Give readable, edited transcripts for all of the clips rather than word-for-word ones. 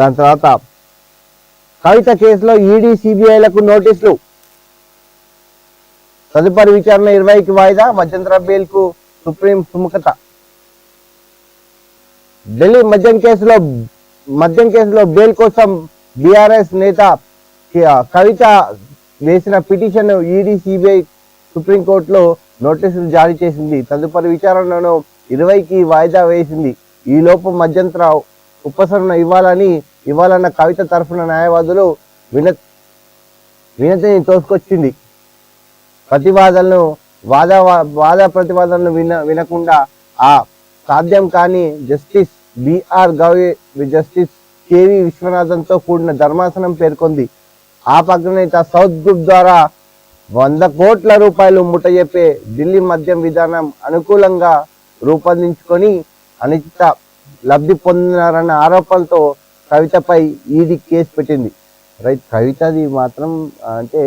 దాని తర్వాత కవిత కేసులో ఈడీ సిబిఐలకు నోటీసులు, తదుపరి విచారణ 20కి వాయిదా, మధ్యంతర బెయిల్ కు సుప్రీం సుముఖత. ఢిల్లీ మద్యం కేసులో బెయిల్ కోసం బీఆర్ఎస్ నేత కవిత వేసిన పిటిషన్ ఈడీ సిబిఐ సుప్రీంకోర్టులో నోటీసులు జారీ చేసింది. తదుపరి విచారణను 20కి వాయిదా వేసింది. ఈలోపు మధ్యంతర ఉపసరణ ఇవ్వాలన్న కవిత తరఫున న్యాయవాదులు వినతిని తోసుకొచ్చింది. వాద ప్రతివాదనలు వినకుండా ఆ సాధ్యం కాని జస్టిస్ బిఆర్ గవే, జస్టిస్ కేవి విశ్వనాథన్తో కూడిన ధర్మాసనం పేర్కొంది. ఆప్ అగ్రనేత సౌత్ గ్రూప్ ద్వారా 100 కోట్ల రూపాయలు ముట్టజెప్పే ఢిల్లీ మద్యం విధానం అనుకూలంగా రూపొందించుకొని అనిశ్చిత లబ్ధి పొందినారన్న ఆరోపణలతో కవితపై ఈడీ కేసు పెట్టింది. రైట్, కవితది మాత్రం అంటే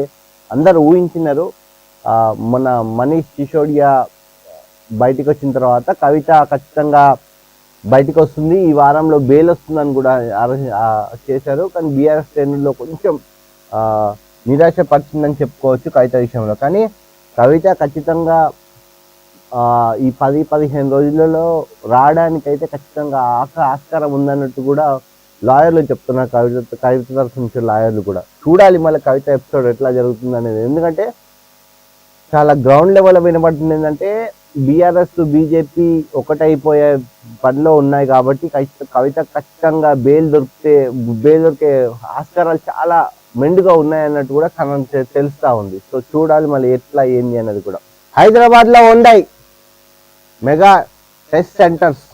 అందరు ఊహించినారు. మన మనీష్ సిసోడియా బయటికి వచ్చిన తర్వాత కవిత ఖచ్చితంగా బయటికి వస్తుంది, ఈ వారంలో బెయిల్ వస్తుందని కూడా చేశారు. కానీ బీఆర్ఎస్ శ్రేణుల్లో కొంచెం నిరాశపరిచిందని చెప్పుకోవచ్చు కవిత విషయంలో. కానీ కవిత ఖచ్చితంగా ఈ 10-15 రోజులలో రావడానికైతే ఖచ్చితంగా ఆస్కారం ఉందన్నట్టు కూడా లాయర్లు చెప్తున్నారు. కవిత తరఫు నుంచి లాయర్లు కూడా. చూడాలి మళ్ళీ కవిత ఎపిసోడ్ ఎట్లా జరుగుతుంది అనేది. ఎందుకంటే చాలా గ్రౌండ్ లెవెల్ వినబడుతుంది. ఏంటంటే బీఆర్ఎస్ బీజేపీ ఒకటైపోయే పనిలో ఉన్నాయి కాబట్టి కవిత ఖచ్చితంగా బెయిల్ దొరికే ఆస్కారాలు చాలా మెండుగా ఉన్నాయన్నట్టు కూడా తెలుస్తా ఉంది. సో చూడాలి మళ్ళీ ఎట్లా ఏంది అన్నది కూడా. హైదరాబాద్లో ఉన్నాయి మెగా టెస్ట్ సెంటర్స్.